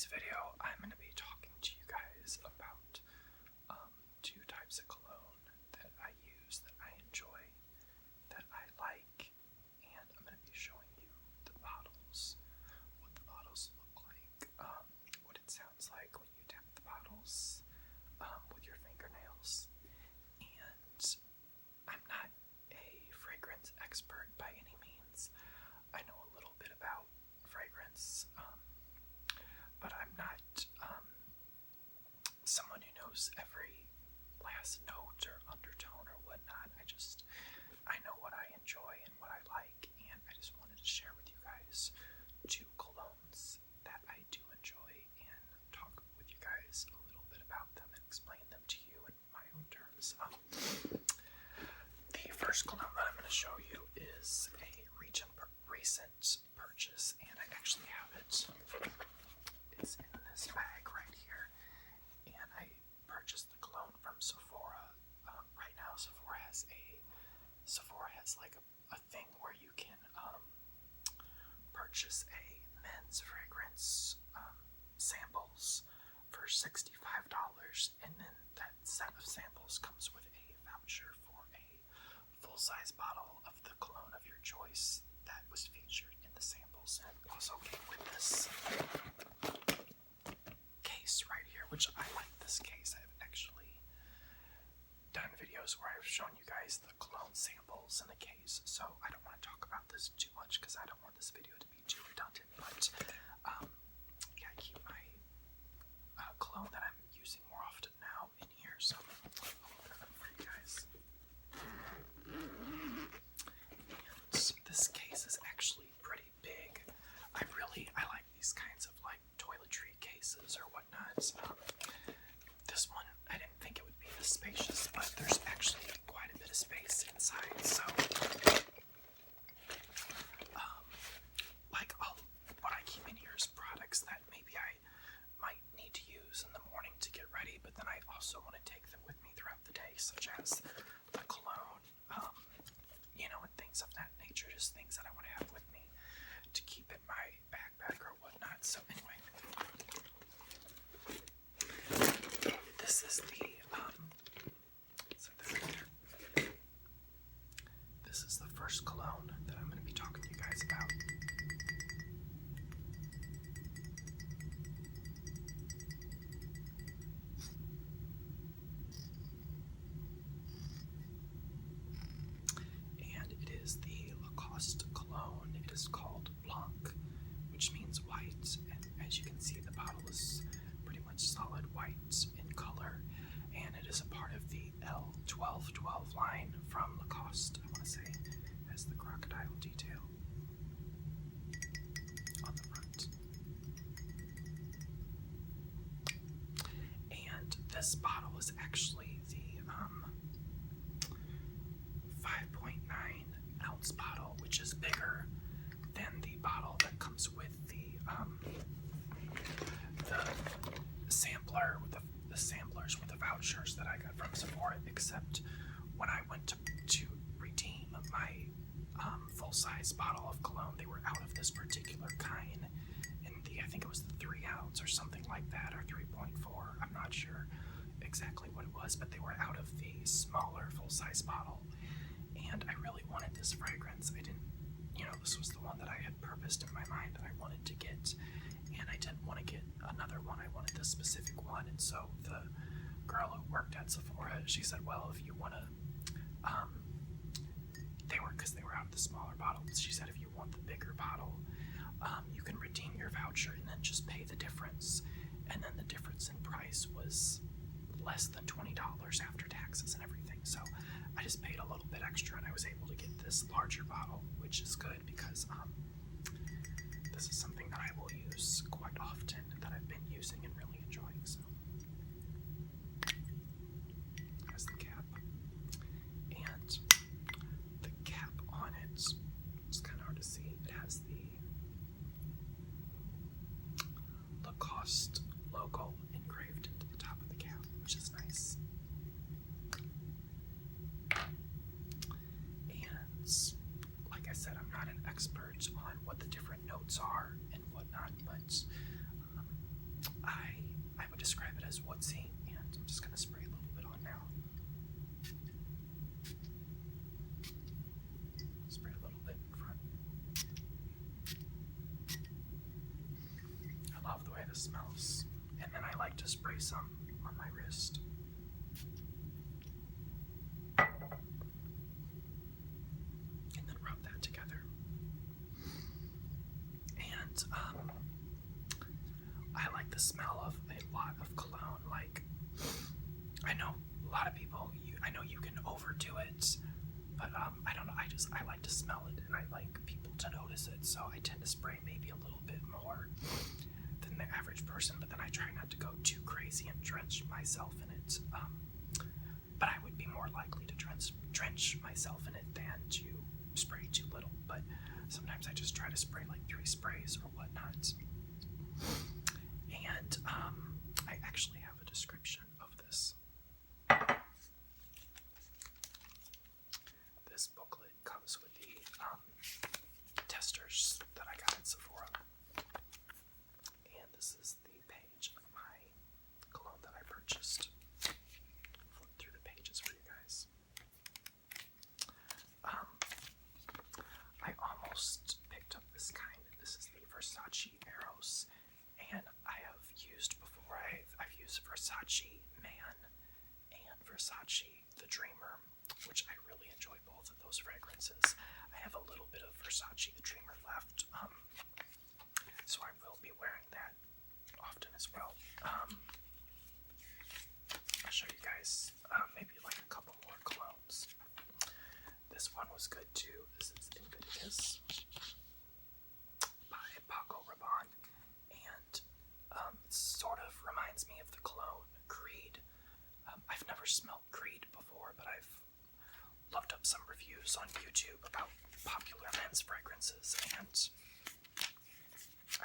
today's video, I'm going to be talking to you guys about two types of cologne that I use, that I enjoy, that I like, and I'm going to be showing you the bottles, what the bottles look like, what it sounds like when you tap the bottles with your fingernails. And I'm not a fragrance expert by any means. I know a little bit about fragrance, but I'm not someone who knows every last note or undertone or whatnot. I know what I enjoy and what I like, and I just wanted to share with you guys two colognes that I do enjoy and talk with you guys a little bit about them and explain them to you in my own terms. The first cologne that I'm going to show you is a recent purchase, and I actually have it. It's in this bag right here, and I purchased the cologne from Sephora. Right now, Sephora has like a thing where you can purchase a men's fragrance samples for $65, and then that set of samples comes with a voucher for a full-size bottle of the cologne of your choice that was featured in the samples, and also came with this case right here, which I like this case. I've actually done videos where I've shown you guys the cologne samples in the case, so I don't want to talk about this too much because I don't want this video to be too redundant, but yeah, I keep my cologne that I'm using more often now in here, so I'll open it up for you guys. And this case is actually pretty big. I like these kinds of like toiletry cases or whatnot. This one, I didn't think it would be this spacious, but there's actually quite a bit of space inside, so what I keep in here is products that maybe I might need to use in the morning to get ready, but then I also want to take them with me throughout the day, such as the cologne, and things of that nature, just things that I want to have with me to keep in my backpack or whatnot. So anyway, this is the first cologne that I'm going to be talking to you guys about. And it is the Lacoste cologne. It is called Blanc, which means white, and as you can see, the bottle is pretty much solid white in color, and it is a part of the L1212 line from Lacoste. I want to say it has the crocodile detail on the front. And this bottle is actually the 5.9 ounce bottle, which is bigger than the bottle that comes with the sampler with the samplers with the vouchers that I got from Sephora, except when I went to redeem my full-size bottle of cologne, they were out of this particular kind in I think it was the 3 ounce or something like that, or 3.4, I'm not sure exactly what it was, but they were out of the smaller full-size bottle, and I really wanted this fragrance. I didn't, this was the one that I had purposed in my mind that I wanted to get, and I didn't want to get another one. I wanted this specific one, and so the girl who worked at Sephora, she said, well, if you want to, because they were out of the smaller bottle, she said if you want the bigger bottle, you can redeem your voucher and then just pay the difference, and then the difference in price was less than $20 after taxes and everything, so I just paid a little bit extra, and I was able to get this larger bottle, which is good because this is something that I will use quite often, that I've been using and really enjoying. So there's the cap, and the cap on it, it's kind of hard to see, it has the Lacoste logo engraved into the top of the cap, which is nice. And like I said, I'm not an expert on what the different notes are and whatnot, but describe it as woodsy, and I'm just going to spray a little bit on now. Spray a little bit in front. I love the way this smells. And then I like to spray some on my wrist. And then rub that together. And I like the smell of a lot of cologne. Like, I know a lot of people, I know you can overdo it, but I don't know, I like to smell it, and I like people to notice it, so I tend to spray maybe a little bit more than the average person, but then I try not to go too crazy and drench myself in it. But I would be more likely to drench myself in it than to spray too little, but sometimes I just try to spray like 3 sprays or whatnot. And I actually have a description of this. This booklet comes with the testers that I got at Sephora. And this is the page of my cologne that I purchased. Flip through the pages for you guys. I almost picked up this kind. This is the Versace Eros, and I have used before. I've used Versace Man and Versace The Dreamer, which I really enjoy both of those fragrances. I have a little bit of Versace The Dreamer left, so I will be wearing that often as well. I'll show you guys maybe like a couple more colognes. This one was good too. This is Invictus by Paco Rabanne, and it sort of reminds me of the cologne Creed. I've never smelled Creed before, but I've looked up some reviews on YouTube about popular men's fragrances, and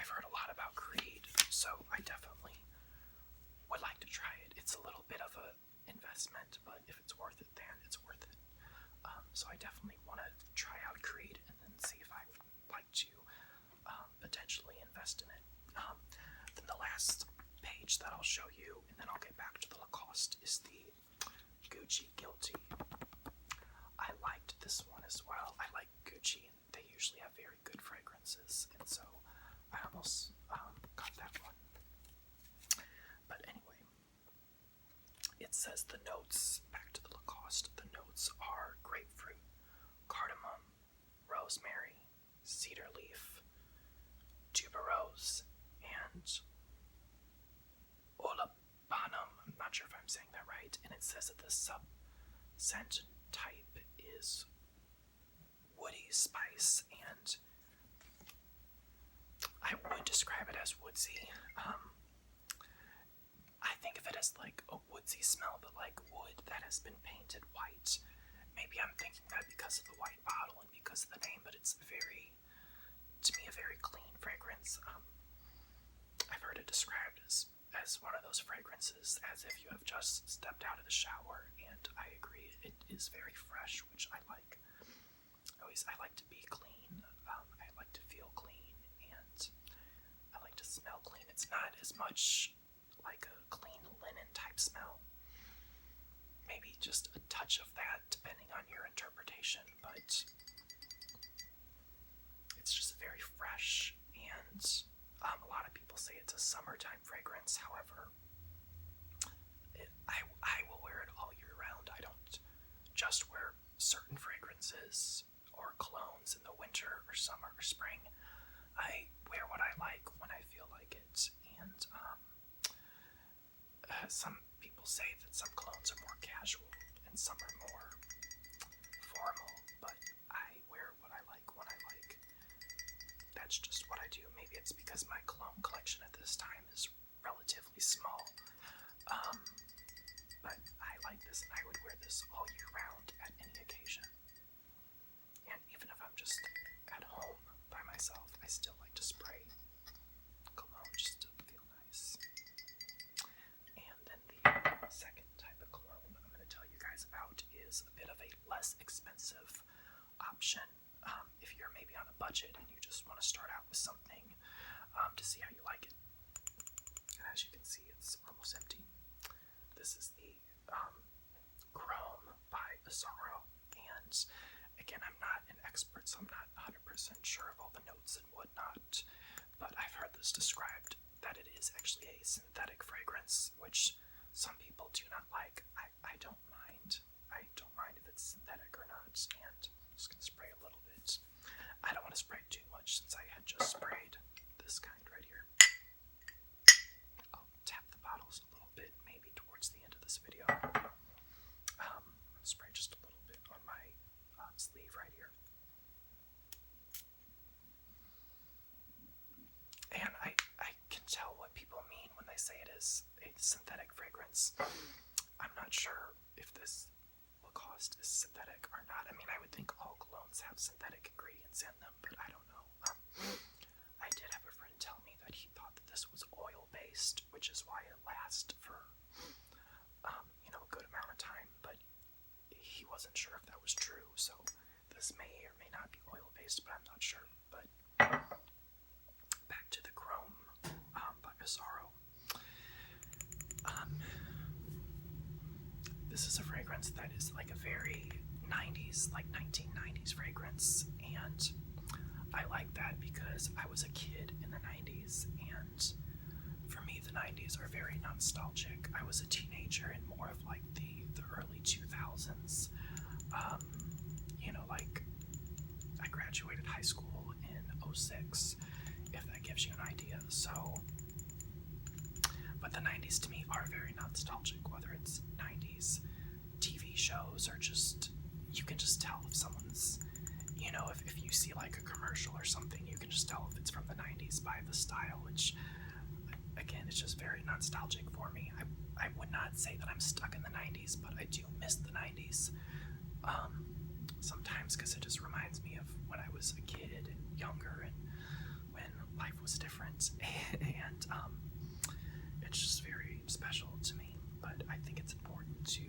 I've heard a lot about Creed, so I definitely would like to try it. It's a little bit of an investment, but if it's worth it, then it's worth it. So I definitely want to try out Creed and then see if I would like to potentially invest in it. Then the last page that I'll show you, and then I'll get back to the Lacoste, is the Gucci Guilty. I liked this one as well. I like Gucci, and they usually have very good fragrances, and so I almost got that one. But anyway, it says the notes, back to the Lacoste, the notes are grapefruit, cardamom, rosemary, cedar leaf, tuberose, and olabanum. I'm not sure if I'm saying that right. And it says that the subscent type is woody spice, and I would describe it as woodsy. I think of it as like a woodsy smell, but like wood that has been painted white. Maybe I'm thinking that because of the white bottle and because of the name, but it's very, to me, a very clean fragrance. I've heard it described as one of those fragrances as if you have just stepped out of the shower, and I agree, it is very fresh, which I like. I like to be clean, I like to feel clean, and I like to smell clean. It's not as much like a clean linen type smell. Maybe just a touch of that depending on your interpretation, but it's just very fresh, and a lot of people say it's a summertime fragrance. However, I will wear it all year round. I don't just wear certain fragrances or colognes in the winter or summer or spring. I wear what I like when I feel like it, and some people say that some colognes are more casual and some are more formal, but I wear what I like when I like. That's just what I do. Maybe it's because my cologne collection at this time is relatively small, but I like this, and I would wear this all year round at any occasion. And even if I'm just at home by myself, I still like to spray cologne just to feel nice. And then the second type of cologne I'm going to tell you guys about is a bit of a less expensive option. If you're maybe on a budget and you just want to start out with something to see how you like it. And as as you can see, it's almost empty. This is the Chrome by Azzaro, and again, I'm not an expert, so I'm not 100% sure of all the notes and whatnot, but I've heard this described that it is actually a synthetic fragrance, which some people do not like. I don't mind. I don't mind if it's synthetic or not, and I'm just going to spray a little bit. I don't want to spray too much since I had just sprayed this kind right here. I'll tap the bottles a little bit, maybe towards the end of this video. Spray just a little bit on my sleeve right here. And I can tell what people mean when they say it is a synthetic fragrance. I'm not sure if this Lacoste is synthetic or not. I mean, I would think all colognes have synthetic ingredients in them, but I don't know. I did have a friend tell me that he thought that this was oil-based, which is why it lasts for, a good amount of time, but he wasn't sure if that was true, so this may or may not be oil-based, but I'm not sure. But back to the Chrome by Azzaro. This is a fragrance that is like a very 90s, like 1990s fragrance, and I like that because I was a kid in the 90s, and for me the 90s are very nostalgic. I was a teenager in more of like the early 2000s. Like I graduated high school in 06, if that gives you an idea. So, but the 90s to me are very nostalgic, whether it's 90s TV shows or just, you can just tell if someone's, if you see like a commercial or something, you can just tell if it's from the 90s by the style, which, again, it's just very nostalgic for me. I would not say that I'm stuck in the 90s, but I do miss the 90s sometimes because it just reminds me of when I was a kid and younger and when life was different, and it's just very special to me. But I think it's important to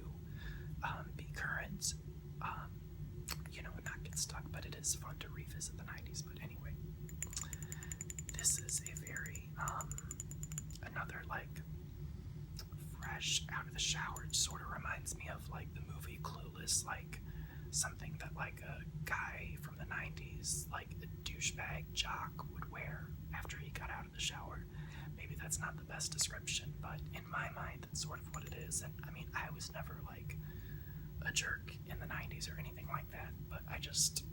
be current, and not get stuck, but it is fun to revisit the 90s. But anyway, this is a very, another like fresh out of the shower. It sort of reminds me of like the movie Clueless, like something that like a guy from the 90s, like a douchebag jock would wear after he got out of the shower. Maybe that's not the best description, but in my mind, that's sort of what it is. And I mean, I was never like a jerk in the 90s or anything like that, but I just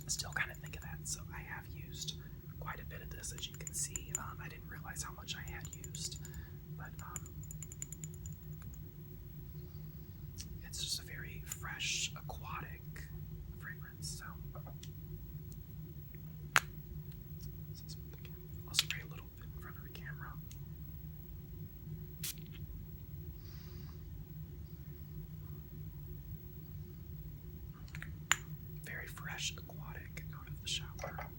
still kind of think of that. So I have used quite a bit of this, as you can see. I didn't realize how much I had used, but it's just a very fresh, aquatic fragrance. So I'll spray a little bit in front of the camera. Very fresh, aquatic, out of the shower.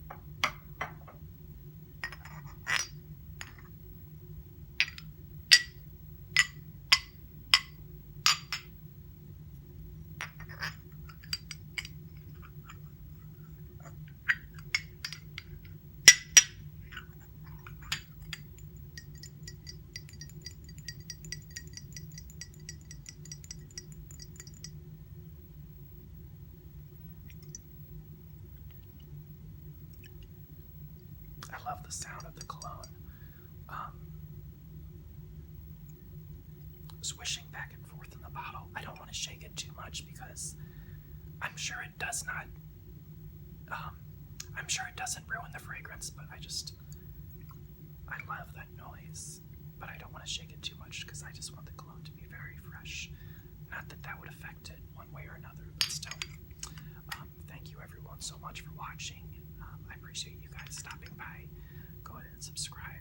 I love the sound of the cologne. Swishing back and forth in the bottle. I don't want to shake it too much because I'm sure it does not, I'm sure it doesn't ruin the fragrance, but I love that noise, but I don't want to shake it too much because I just want the cologne to be very fresh. Not that that would affect it one way or another, but still. Thank you everyone so much for watching. I appreciate you guys stopping by. Go ahead and subscribe.